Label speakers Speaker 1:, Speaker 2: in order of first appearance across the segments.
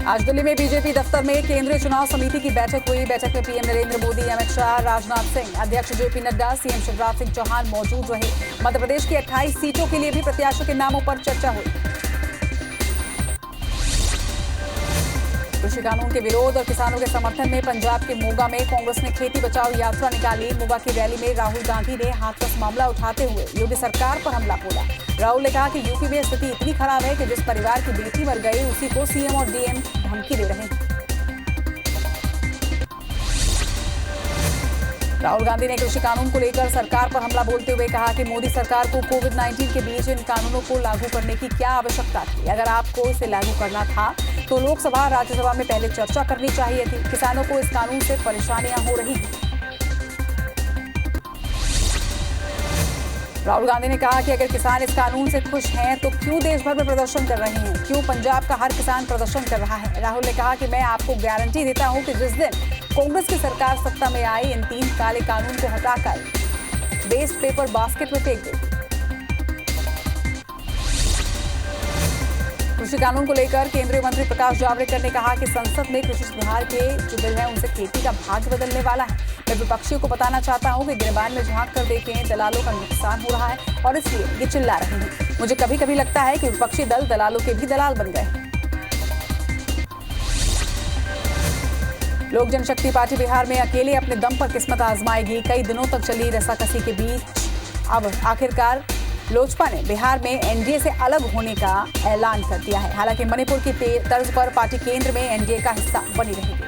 Speaker 1: आज दिल्ली में बीजेपी दफ्तर में केंद्रीय चुनाव समिति की बैठक हुई। बैठक में पीएम नरेंद्र मोदी, अमित शाह, राजनाथ सिंह, अध्यक्ष जेपी नड्डा, सीएम शिवराज सिंह चौहान मौजूद रहे। मध्य प्रदेश की 28 सीटों के लिए भी प्रत्याशियों के नामों पर चर्चा हुई। कृषि कानून के विरोध और किसानों के समर्थन में पंजाब के मोगा में कांग्रेस ने खेती बचाओ यात्रा निकाली। मोगा की रैली में राहुल गांधी ने हाथरस मामला उठाते हुए योगी सरकार पर हमला बोला। राहुल ने कहा कि यूपी में स्थिति इतनी खराब है कि जिस परिवार की बेटी मर गई उसी को सीएम और डीएम धमकी दे रहे हैं। राहुल गांधी ने कृषि कानून को लेकर सरकार पर हमला बोलते हुए कहा कि मोदी सरकार को कोविड-19 के बीच इन कानूनों को लागू करने की क्या आवश्यकता थी। अगर आपको इसे लागू करना था तो लोकसभा राज्यसभा में पहले चर्चा करनी चाहिए थी। किसानों को इस कानून से परेशानियां हो रही हैं। राहुल गांधी ने कहा कि अगर किसान इस कानून से खुश हैं तो क्यों देश भर में प्रदर्शन कर रहे हैं, क्यों पंजाब का हर किसान प्रदर्शन कर रहा है। राहुल ने कहा कि मैं आपको गारंटी देता हूं कि जिस दिन कांग्रेस की सरकार सत्ता में आई, इन 3 काले कानून को हटाकर वेस्ट पेपर बास्केट में फेंक देगी। कृषि कानून को लेकर केंद्रीय मंत्री प्रकाश जावड़ेकर ने कहा कि संसद में कृषि सुधार के जो बिल है उनसे खेती का भाग्य बदलने वाला है। मैं विपक्षियों को बताना चाहता हूं कि गिरबान में झांक कर देखें, दलालों का नुकसान हो रहा है और इसलिए ये चिल्ला रहे हैं। मुझे कभी कभी लगता है कि विपक्षी दल दलालों के भी दलाल बन गए। लोक जनशक्ति पार्टी बिहार में अकेले अपने दम पर किस्मत आजमाएगी। कई दिनों तक चली रसाकसी के बीच अब आखिरकार लोजपा ने बिहार में एनडीए से अलग होने का ऐलान कर दिया है। हालांकि मणिपुर की तर्ज पर पार्टी केंद्र में एनडीए का हिस्सा बनी रहेगी।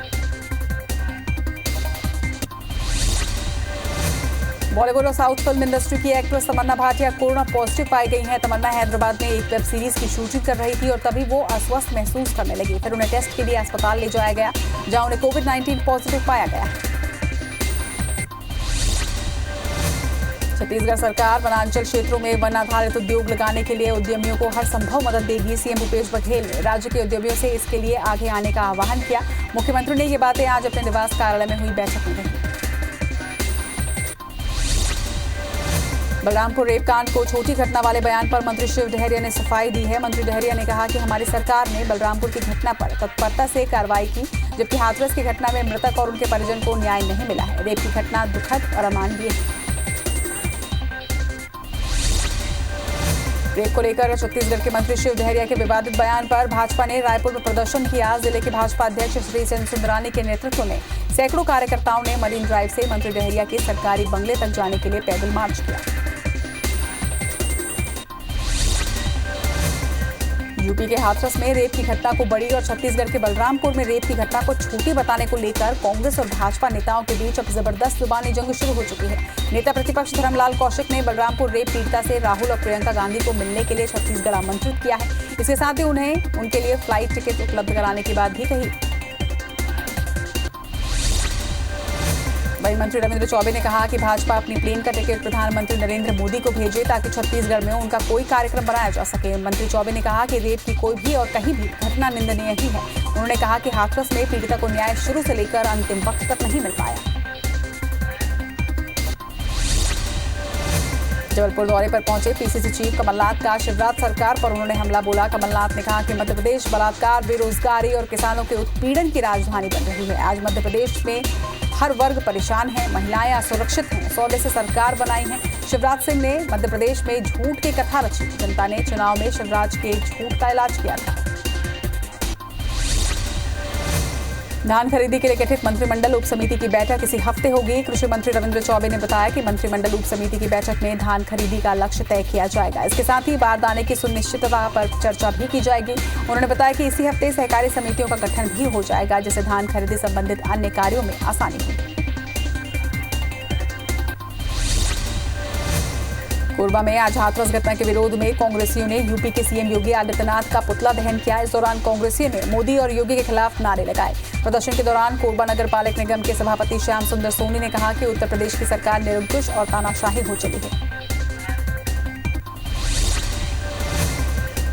Speaker 1: बॉलीवुड और साउथ फिल्म इंडस्ट्री की एक्ट्रेस तमन्ना भाटिया कोरोना पॉजिटिव पाई गई हैं। तमन्ना हैदराबाद में एक वेब सीरीज की शूटिंग कर रही थी और तभी वो अस्वस्थ महसूस करने लगी। फिर उन्हें टेस्ट के लिए अस्पताल ले जाया गया, जहां उन्हें कोविड-19 पॉजिटिव पाया गया है। छत्तीसगढ़ सरकार वनांचल क्षेत्रों में वन आधारित उद्योग लगाने के लिए उद्यमियों को हर संभव मदद देगी। सीएम भूपेश बघेल ने राज्य के उद्यमियों से इसके लिए आगे आने का आह्वान किया। मुख्यमंत्री ने ये बातें आज अपने निवास कार्यालय में हुई बैठक में कही। बलरामपुर रेप कांड को छोटी घटना वाले बयान पर मंत्री शिव डहरिया ने सफाई दी है। मंत्री डहरिया ने कहा कि हमारी सरकार ने बलरामपुर की घटना पर तत्परता से कार्रवाई की, जबकि हाथरस की घटना में मृतक और उनके परिजन को न्याय नहीं मिला है। रेप की घटना दुखद और अमानवीय है। रेप को लेकर छत्तीसगढ़ के मंत्री शिव डहरिया के विवादित बयान पर भाजपा ने रायपुर में प्रदर्शन किया। जिले के भाजपा अध्यक्ष श्री सेन सुंदरानी के नेतृत्व में सैकड़ों कार्यकर्ताओं ने मरीन ड्राइव से मंत्री डहरिया के सरकारी बंगले तक जाने के लिए पैदल मार्च किया। यूपी के हाथरस में रेप की घटना को बड़ी और छत्तीसगढ़ के बलरामपुर में रेप की घटना को छोटी बताने को लेकर कांग्रेस और भाजपा नेताओं के बीच अब जबरदस्त जुबानी जंग शुरू हो चुकी है। नेता प्रतिपक्ष धर्मलाल कौशिक ने बलरामपुर रेप पीड़िता से राहुल और प्रियंका गांधी को मिलने के लिए छत्तीसगढ़ आमंत्रित किया है। इसके साथ ही उन्हें उनके लिए फ्लाइट टिकट उपलब्ध कराने की बात भी कही। वहीं मंत्री रविंद्र चौबे ने कहा कि भाजपा अपनी प्लेन का टिकट प्रधानमंत्री नरेंद्र मोदी को भेजे ताकि छत्तीसगढ़ में उनका कोई कार्यक्रम बनाया जा सके। मंत्री चौबे ने कहा कि रेप की कोई भी और कहीं भी घटना निंदनीय ही है। उन्होंने कहा कि हाथरस में पीड़िता को न्याय शुरू से लेकर अंतिम वक्त तक नहीं मिल पाया। जबलपुर दौरे पर पहुंचे पीसीसी चीफ कमलनाथ का शिवराज सरकार पर उन्होंने हमला बोला। कमलनाथ ने कहा कि मध्य प्रदेश बलात्कार, बेरोजगारी और किसानों के उत्पीड़न की राजधानी बन रही है। आज मध्य प्रदेश में हर वर्ग परेशान है, महिलाएं असुरक्षित हैं, सौदे से सरकार बनाई है। शिवराज सिंह ने मध्य प्रदेश में झूठ की कथा रची। जनता ने चुनाव में शिवराज के झूठ का इलाज किया था। धान खरीदी के लिए गठित मंत्रिमंडल उप समिति की बैठक इसी हफ्ते होगी। कृषि मंत्री रविंद्र चौबे ने बताया कि मंत्रिमंडल उप समिति की बैठक में धान खरीदी का लक्ष्य तय किया जाएगा। इसके साथ ही बारदाने की सुनिश्चितता पर चर्चा भी की जाएगी। उन्होंने बताया कि इसी हफ्ते सहकारी समितियों का गठन भी हो जाएगा, जिससे धान खरीदी संबंधित अन्य कार्यों में आसानी होगी। कोरबा में आज हाथरस घटना के विरोध में कांग्रेसियों ने यूपी के सीएम योगी आदित्यनाथ का पुतला दहन किया। इस दौरान कांग्रेसियों ने मोदी और योगी के खिलाफ नारे लगाए। प्रदर्शन के दौरान कोरबा नगर पालिक निगम के सभापति श्याम सुंदर सोनी ने कहा कि उत्तर प्रदेश की सरकार निरंकुश और तानाशाही हो चली है।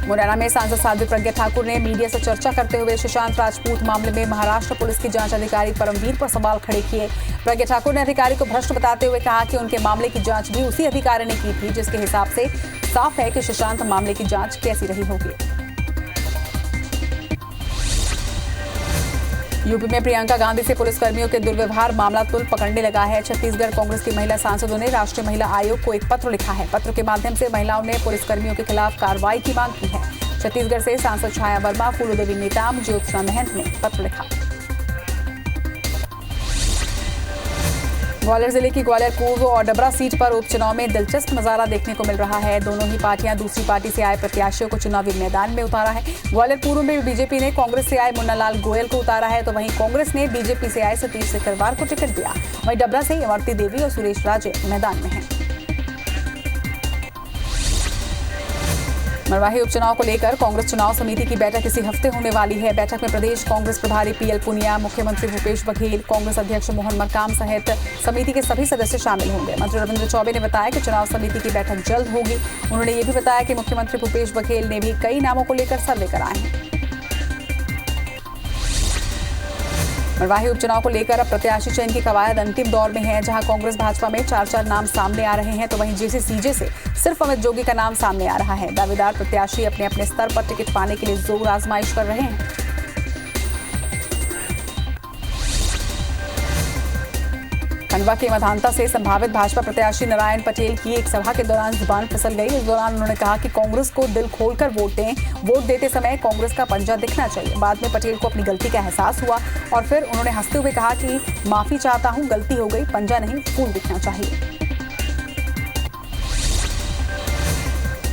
Speaker 1: मुरैना में सांसद साध्वी प्रज्ञा ठाकुर ने मीडिया से चर्चा करते हुए सुशांत राजपूत मामले में महाराष्ट्र पुलिस की जांच अधिकारी परमवीर पर सवाल खड़े किए। प्रज्ञा ठाकुर ने अधिकारी को भ्रष्ट बताते हुए कहा कि उनके मामले की जांच भी उसी अधिकारी ने की थी, जिसके हिसाब से साफ है कि सुशांत मामले की जांच कैसी रही होगी। यूपी में प्रियंका गांधी से पुलिसकर्मियों के दुर्व्यवहार मामला तुल पकड़ने लगा है। छत्तीसगढ़ कांग्रेस की महिला सांसदों ने राष्ट्रीय महिला आयोग को एक पत्र लिखा है। पत्र के माध्यम से महिलाओं ने पुलिसकर्मियों के खिलाफ कार्रवाई की मांग की है। छत्तीसगढ़ से सांसद छाया वर्मा, फूलोदेवी नेताम, ज्योत्सना महंत ने पत्र लिखा। ग्वालियर जिले की ग्वालियर पूर्व और डबरा सीट पर उपचुनाव में दिलचस्प नजारा देखने को मिल रहा है। दोनों ही पार्टियां दूसरी पार्टी से आए प्रत्याशियों को चुनावी मैदान में उतारा है। ग्वालियर पूर्व में बीजेपी ने कांग्रेस से आए मुन्नालाल गोयल को उतारा है, तो वहीं कांग्रेस ने बीजेपी से आए सतीश सिकरवार को टिकट दिया। वहीं डबरा से इमरती देवी और सुरेश राजे मैदान में हैं। मरवाही उपचुनाव को लेकर कांग्रेस चुनाव समिति की बैठक इसी हफ्ते होने वाली है। बैठक में प्रदेश कांग्रेस प्रभारी पीएल पुनिया, मुख्यमंत्री भूपेश बघेल, कांग्रेस अध्यक्ष मोहन मरकाम सहित समिति के सभी सदस्य शामिल होंगे। मंत्री रविंद्र चौबे ने बताया कि चुनाव समिति की बैठक जल्द होगी। उन्होंने ये भी बताया कि मुख्यमंत्री भूपेश बघेल ने भी कई नामों को लेकर सर्वे कराए हैं। मरवाही उपचुनाव को लेकर अब प्रत्याशी चयन की कवायद अंतिम दौर में है, जहां कांग्रेस भाजपा में 4 नाम सामने आ रहे हैं, तो वहीं जेसी सीजे से सिर्फ अमित जोगी का नाम सामने आ रहा है। दावेदार प्रत्याशी अपने अपने स्तर पर टिकट पाने के लिए जोर आजमाइश कर रहे हैं। खंडवा के मधानता से संभावित भाजपा प्रत्याशी नारायण पटेल की एक सभा के दौरान जुबान फिसल गई। इस दौरान उन्होंने कहा कि कांग्रेस को दिल खोलकर वोट दें, वोट देते समय कांग्रेस का पंजा दिखना चाहिए। बाद में पटेल को अपनी गलती का एहसास हुआ और फिर उन्होंने हंसते हुए कहा कि माफी चाहता हूं, गलती हो गई, पंजा नहीं फूल दिखना चाहिए।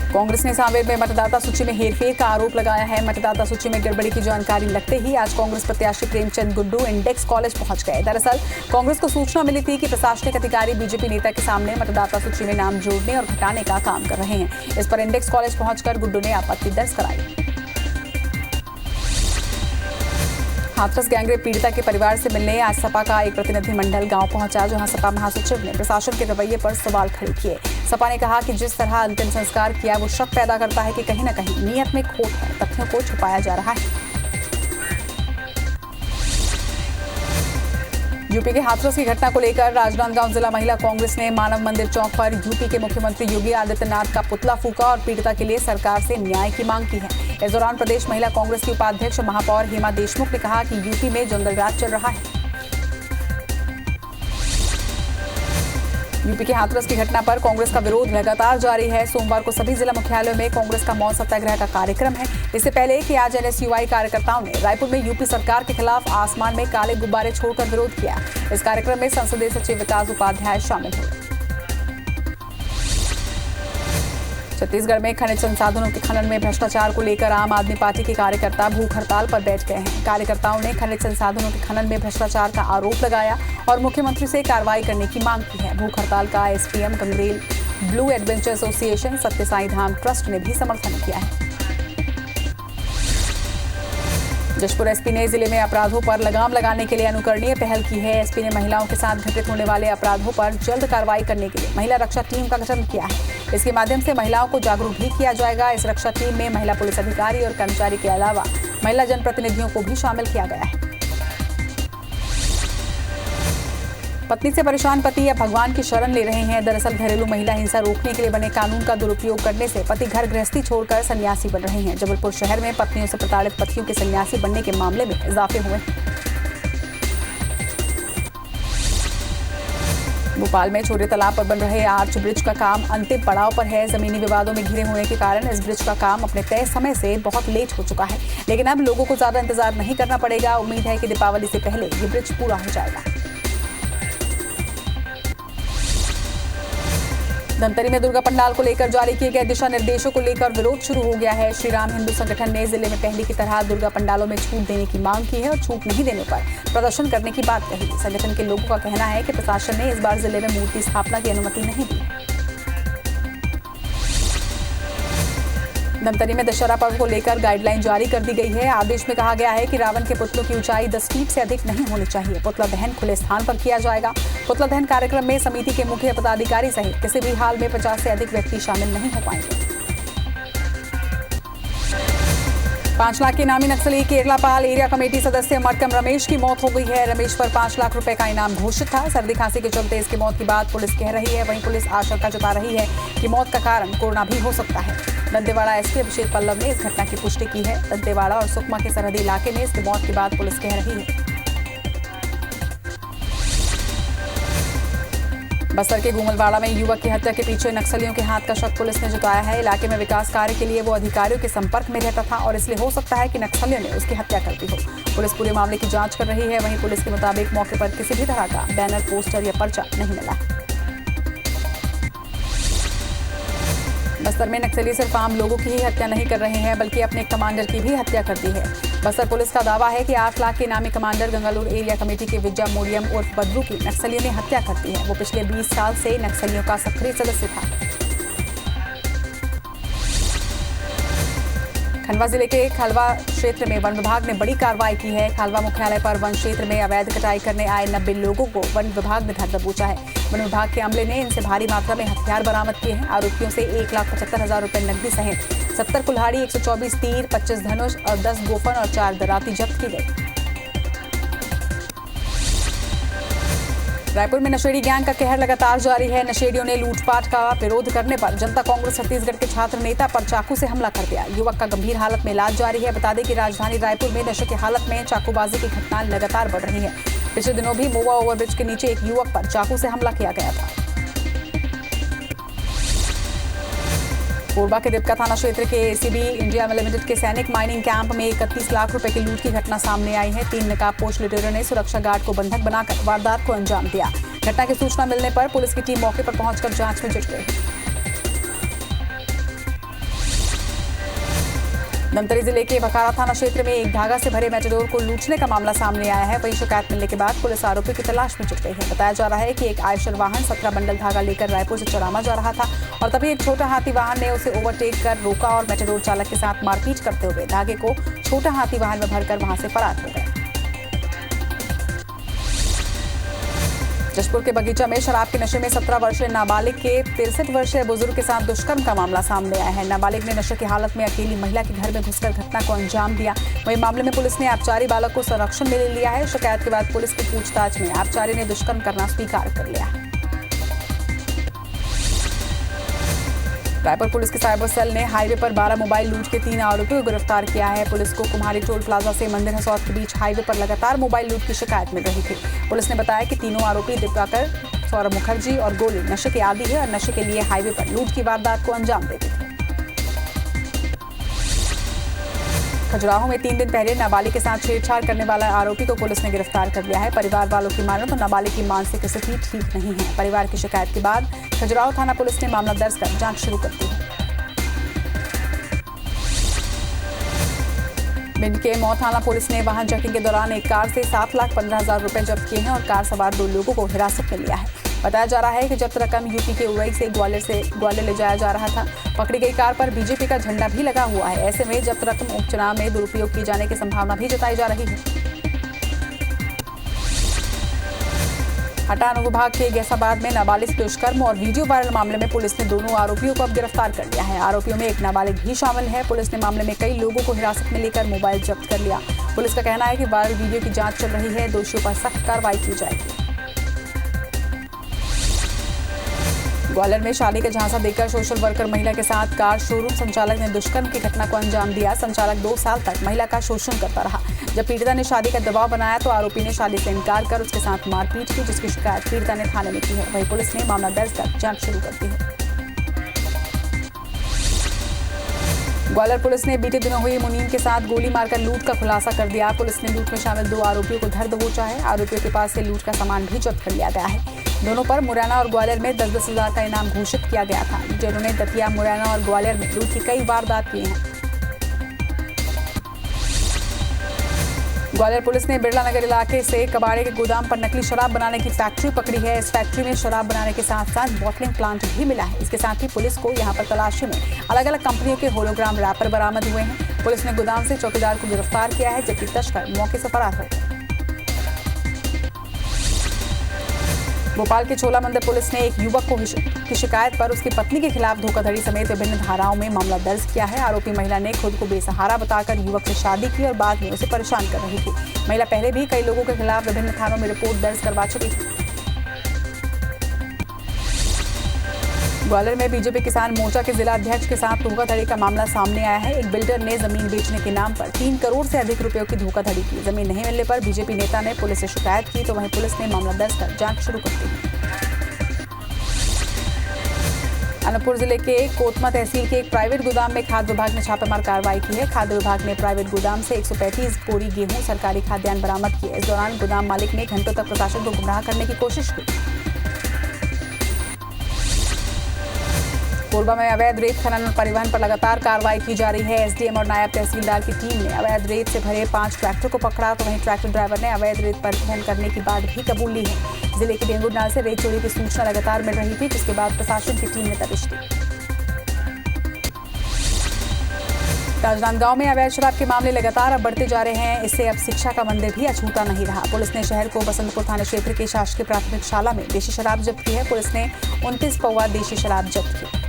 Speaker 1: कांग्रेस ने सांवेर में मतदाता सूची में हेरफेर का आरोप लगाया है। मतदाता सूची में गड़बड़ी की जानकारी लगते ही आज कांग्रेस प्रत्याशी प्रेमचंद गुड्डू इंडेक्स कॉलेज पहुंच गए। दरअसल कांग्रेस को सूचना मिली थी कि प्रशासनिक अधिकारी बीजेपी नेता के सामने मतदाता सूची में नाम जोड़ने और घटाने का काम कर रहे हैं। इस पर इंडेक्स कॉलेज पहुंचकर गुड्डू ने आपत्ति दर्ज कराई। हाथरस गैंगरेप पीड़िता के परिवार से मिलने आज सपा का एक प्रतिनिधि मंडल गांव पहुंचा, जहां सपा महासचिव ने प्रशासन के रवैये पर सवाल खड़े किए। सपा ने कहा कि जिस तरह अंतिम संस्कार किया वो शक पैदा करता है कि कहीं न कहीं नीयत में खोट है, तथ्यों को छुपाया जा रहा है। यूपी के हाथरस की घटना को लेकर राजनांदगांव जिला महिला कांग्रेस ने मानव मंदिर चौक पर यूपी के मुख्यमंत्री योगी आदित्यनाथ का पुतला फूका और पीड़िता के लिए सरकार से न्याय की मांग की है। इस दौरान प्रदेश महिला कांग्रेस की उपाध्यक्ष महापौर हेमा देशमुख ने कहा कि यूपी में जंगलराज चल रहा है। यूपी के हाथरस की घटना पर कांग्रेस का विरोध लगातार जारी है। सोमवार को सभी जिला मुख्यालयों में कांग्रेस का मौन सत्याग्रह का कार्यक्रम है। इससे पहले कि आज एनएसयूआई कार्यकर्ताओं ने रायपुर में यूपी सरकार के खिलाफ आसमान में काले गुब्बारे छोड़कर विरोध किया। इस कार्यक्रम में संसदीय सचिव विकास उपाध्याय शामिल हुए। छत्तीसगढ़ में खनिज संसाधनों के खनन में भ्रष्टाचार को लेकर आम आदमी पार्टी के कार्यकर्ता भूख हड़ताल पर बैठ गए हैं। कार्यकर्ताओं ने खनिज संसाधनों के खनन में भ्रष्टाचार का आरोप लगाया और मुख्यमंत्री से कार्रवाई करने की मांग की है। भूख हड़ताल का SPM Gangrel, blue adventure association, सत्य साई धाम ट्रस्ट ने भी समर्थन किया है। जशपुर एसपी ने जिले में अपराधों पर लगाम लगाने के लिए अनुकरणीय पहल की है। एसपी ने महिलाओं के साथ घटित होने वाले अपराधों पर जल्द कार्रवाई करने के लिए महिला रक्षा टीम का गठन किया है। इसके माध्यम से महिलाओं को जागरूक भी किया जाएगा। इस रक्षा टीम में महिला पुलिस अधिकारी और कर्मचारी के अलावा महिला जनप्रतिनिधियों को भी शामिल किया गया है। पत्नी से परेशान पति अब भगवान की शरण ले रहे हैं। दरअसल घरेलू महिला हिंसा रोकने के लिए बने कानून का दुरुपयोग करने से पति घर गृहस्थी छोड़कर सन्यासी बन रहे हैं। जबलपुर शहर में पत्नियों से प्रताड़ित पतियों के सन्यासी बनने के मामले में इजाफे हुए। भोपाल में छोटे तालाब पर बन रहे आर्च ब्रिज का काम अंतिम पड़ाव पर है। जमीनी विवादों में घिरे होने के कारण इस ब्रिज का काम अपने तय समय से बहुत लेट हो चुका है, लेकिन अब लोगों को ज्यादा इंतजार नहीं करना पड़ेगा। उम्मीद है कि दीपावली से पहले ये ब्रिज पूरा हो जाएगा। धमतरी में दुर्गा पंडाल को लेकर जारी किए गए दिशा निर्देशों को लेकर विरोध शुरू हो गया है। श्री राम हिंदू संगठन ने जिले में पहले की तरह दुर्गा पंडालों में छूट देने की मांग की है और छूट नहीं देने पर प्रदर्शन करने की बात कही। संगठन के लोगों का कहना है कि प्रशासन ने इस बार जिले में मूर्ति स्थापना की अनुमति नहीं दी। धमतरी में दशहरा पर्व को लेकर गाइडलाइन जारी कर दी गई है। आदेश में कहा गया है कि रावण के पुतलों की ऊंचाई 10 फीट से अधिक नहीं होनी चाहिए। पुतला दहन खुले स्थान पर किया जाएगा। पुतला दहन कार्यक्रम में समिति के मुख्य पदाधिकारी सहित किसी भी हाल में 50 से अधिक व्यक्ति शामिल नहीं हो पाएंगे। 5 लाख के इनामी नक्सली केरलापाल एरिया कमेटी सदस्य मरकम रमेश की मौत हो गई है। रमेश पर 5 लाख रुपए का इनाम घोषित था। सर्दी खांसी के चलते इसकी मौत की बात पुलिस कह रही है। वहीं पुलिस आशंका जता रही है कि मौत का कारण कोरोना भी हो सकता है। दंतेवाड़ा एसपी अभिषेक पल्लव ने इस घटना की पुष्टि की है। दंतेवाड़ा और सुकमा के सरहदी इलाके में इसकी मौत की बात पुलिस कह रही है। बस्तर के गुमलवाड़ा में युवक की हत्या के पीछे नक्सलियों के हाथ का शक पुलिस ने जताया है। इलाके में विकास कार्य के लिए वो अधिकारियों के संपर्क में रहता था और इसलिए हो सकता है कि नक्सलियों ने उसकी हत्या कर दी हो। पुलिस पूरे मामले की जांच कर रही है। वहीं पुलिस के मुताबिक मौके पर किसी भी तरह का बैनर, पोस्टर या पर्चा नहीं मिला। बस्तर में नक्सली सिर्फ आम लोगों की ही हत्या नहीं कर रहे हैं बल्कि अपने कमांडर की भी हत्या कर दी है। बस्तर पुलिस का दावा है कि 8 लाख के इनामी कमांडर गंगालूर एरिया कमेटी के विजय मोरियम उर्फ बद्रू की नक्सलियों ने हत्या कर दी है। वो पिछले 20 साल से नक्सलियों का सक्रिय सदस्य था। खंडवा जिले के खालवा क्षेत्र में वन विभाग ने बड़ी कार्रवाई की है। खालवा मुख्यालय पर वन क्षेत्र में अवैध कटाई करने आए 90 लोगों को वन विभाग ने धर दबोचा है। वन विभाग के अमले ने इनसे भारी मात्रा में हथियार बरामद किए हैं। आरोपियों से 1,75,000 रुपए नकदी सहित 70 कुल्हाड़ी, 124 तीर, 25 धनुष और 10 गोफन और 4 दराती जब्त की गई। रायपुर में नशेड़ी गैंग का कहर लगातार जारी है। नशेड़ियों ने लूटपाट का विरोध करने पर जनता कांग्रेस छत्तीसगढ़ के छात्र नेता पर चाकू से हमला कर दिया। युवक का गंभीर हालत में इलाज जारी है। बता दें कि राजधानी रायपुर में नशे की हालत में चाकूबाजी की घटनाएं लगातार बढ़ रही है। पिछले दिनों भी मोवा ओवरब्रिज के नीचे एक युवक पर चाकू से हमला किया गया था। कोरबा के दिपका थाना क्षेत्र के एसीबी इंडिया लिमिटेड के सैनिक माइनिंग कैंप में 31 लाख रुपए की लूट की घटना सामने आई है। 3 नकाबपोश लुटेरों ने सुरक्षा गार्ड को बंधक बनाकर वारदात को अंजाम दिया। घटना की सूचना मिलने पर पुलिस की टीम मौके पर पहुंचकर जांच में जुट गई। धमतरी जिले के बकारा थाना क्षेत्र में एक धागा से भरे मेटाडोर को लूटने का मामला सामने आया है। वहीं शिकायत मिलने के बाद पुलिस आरोपी की तलाश में जुट गई है। बताया जा रहा है कि एक आयशर वाहन 17 बंडल धागा लेकर रायपुर से चरामा जा रहा था और तभी एक छोटा हाथी वाहन ने उसे ओवरटेक कर रोका और मेटाडोर चालक के साथ मारपीट करते हुए धागे को छोटा हाथी वाहन में भरकर वहां से फरार हो गया। जशपुर के बगीचा में शराब के नशे में 17 वर्षीय नाबालिग के 63 वर्षीय बुजुर्ग के साथ दुष्कर्म का मामला सामने आया है। नाबालिग ने नशे की हालत में अकेली महिला के घर में घुसकर घटना को अंजाम दिया। वहीं मामले में पुलिस ने आबकारी बालक को संरक्षण में ले लिया है। शिकायत के बाद पुलिस की पूछताछ में आबकारी ने दुष्कर्म करना स्वीकार कर लिया है। रायपुर पुलिस के साइबर सेल ने हाईवे पर 12 मोबाइल लूट के 3 आरोपियों को गिरफ्तार किया है। पुलिस को कुम्हारी टोल प्लाजा से मंदिर हसौद के बीच हाईवे पर लगातार मोबाइल लूट की शिकायत मिल रही थी। पुलिस ने बताया कि तीनों आरोपी दिवाकर, सौरभ मुखर्जी और गोलू नशे के आदी है और नशे के लिए हाईवे पर लूट की वारदात को अंजाम देते थे। खजुराहो में 3 दिन पहले नाबालिग के साथ छेड़छाड़ करने वाला आरोपी को पुलिस ने गिरफ्तार कर लिया है। परिवार वालों की माने तो नाबालिग की मानसिक स्थिति ठीक नहीं है। परिवार की शिकायत के बाद खजुराहो थाना पुलिस ने मामला दर्ज कर जांच शुरू कर दी है। भिंड के मऊ थाना पुलिस ने वाहन चेकिंग के दौरान एक कार से 7,15,000 रुपए जब्त किए हैं और कार सवार 2 लोगों को हिरासत में लिया है। बताया जा रहा है कि जब्त रकम यूपी के उरई से ग्वालियर ले जाया जा रहा था। पकड़ी गई कार पर बीजेपी का झंडा भी लगा हुआ है। ऐसे में जब्त रकम उपचुनाव में दुरुपयोग किए जाने की संभावना भी जताई जा रही है। हटा अनुविभाग के गैसाबाद में नाबालिग दुष्कर्म और वीडियो वायरल मामले में पुलिस ने दोनों आरोपियों को अब गिरफ्तार कर लिया है। आरोपियों में एक नाबालिग भी शामिल है। पुलिस ने मामले में कई लोगों को हिरासत में लेकर मोबाइल जब्त कर लिया। पुलिस का कहना है कि वायरल वीडियो की जांच चल रही है। दोषियों पर सख्त कार्रवाई की जाएगी। ग्वालियर में शादी का झांसा देकर सोशल वर्कर महिला के साथ कार शोरूम संचालक ने दुष्कर्म की घटना को अंजाम दिया। संचालक 2 साल तक महिला का शोषण करता रहा। जब पीड़िता ने शादी का दबाव बनाया तो आरोपी ने शादी से इनकार कर उसके साथ मारपीट की, जिसकी शिकायत पीड़िता ने थाने में की है। वहीं पुलिस ने मामला दर्ज कर जांच शुरू कर दी है। ग्वालियर पुलिस ने बीते दिनों हुई मुनीम के साथ गोली मारकर लूट का खुलासा कर दिया। पुलिस ने लूट में शामिल 2 आरोपियों को धर दबोचा है। आरोपियों के पास से लूट का सामान भी जब्त कर लिया गया है। दोनों पर मुरैना और ग्वालियर में 10-10 हजार का इनाम घोषित किया गया था। जिन्होंने दतिया, मुरैना और ग्वालियर में लूट की कई वारदात की हैं। ग्वालियर पुलिस ने बिरला नगर इलाके से कबाड़े के गोदाम पर नकली शराब बनाने की फैक्ट्री पकड़ी है। इस फैक्ट्री में शराब बनाने के साथ साथ बॉटलिंग प्लांट भी मिला है। इसके साथ ही पुलिस को यहां पर तलाशी में अलग अलग कंपनियों के होलोग्राम रैपर बरामद हुए हैं। पुलिस ने गोदाम से चौकीदार को गिरफ्तार किया है, जबकि तस्कर मौके से फरार हो गए। भोपाल के छोला मंदिर पुलिस ने एक युवक की शिकायत पर उसकी पत्नी के खिलाफ धोखाधड़ी समेत विभिन्न धाराओं में मामला दर्ज किया है। आरोपी महिला ने खुद को बेसहारा बताकर युवक से शादी की और बाद में उसे परेशान कर रही थी। महिला पहले भी कई लोगों के खिलाफ विभिन्न थानों में रिपोर्ट दर्ज करवा चुकी थी। ग्वालियर में बीजेपी किसान मोर्चा के जिला अध्यक्ष के साथ धोखाधड़ी का मामला सामने आया है। एक बिल्डर ने जमीन बेचने के नाम पर 3 करोड़ से अधिक रुपयों की धोखाधड़ी की। जमीन नहीं मिलने पर बीजेपी नेता ने पुलिस से शिकायत की तो वहीं पुलिस ने मामला दर्ज कर जांच शुरू कर दी। अनूपपुर जिले के कोतमा तहसील के एक प्राइवेट गोदाम में खाद्य विभाग ने छापेमार कार्रवाई की है। खाद्य विभाग ने प्राइवेट गोदाम से 135 बोरी गेहूं सरकारी खाद्यान्न बरामद किए। इस दौरान गोदाम मालिक ने घंटों तक प्रशासन को गुमराह करने की कोशिश की। कोरबा में अवैध रेत खनन और परिवहन पर लगातार कार्रवाई की जा रही है। एसडीएम और नायब तहसीलदार की टीम ने अवैध रेत से भरे 5 ट्रैक्टर को पकड़ा, तो वहीं ट्रैक्टर ड्राइवर ने अवैध रेत परिवहन करने की बात भी कबूल ली है। जिले के डेंगूनाल से रेत चोरी की सूचना लगातार मिल रही थी, जिसके बाद प्रशासन की टीम ने दबिश दी। राजनांदगांव में अवैध शराब के मामले लगातार अब बढ़ते जा रहे हैं। इससे अब शिक्षा का मंदिर भी अछूता नहीं रहा। पुलिस ने शहर को बसंतपुर थाना क्षेत्र के शासकीय प्राथमिक शाला में देशी शराब जब्त की है। पुलिस ने 29 पौवा देशी शराब जब्त की।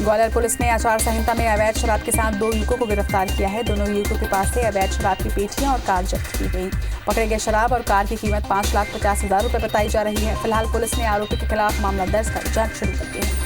Speaker 1: ग्वालियर पुलिस ने आचार संहिता में अवैध शराब के साथ 2 युवकों को गिरफ्तार किया है। दोनों युवकों के पास से अवैध शराब की पेटियां और कार जब्त की गई। पकड़े गए शराब और कार की कीमत 5,50,000 रुपए बताई जा रही है। फिलहाल पुलिस ने आरोपी के खिलाफ मामला दर्ज कर जांच शुरू कर दी है।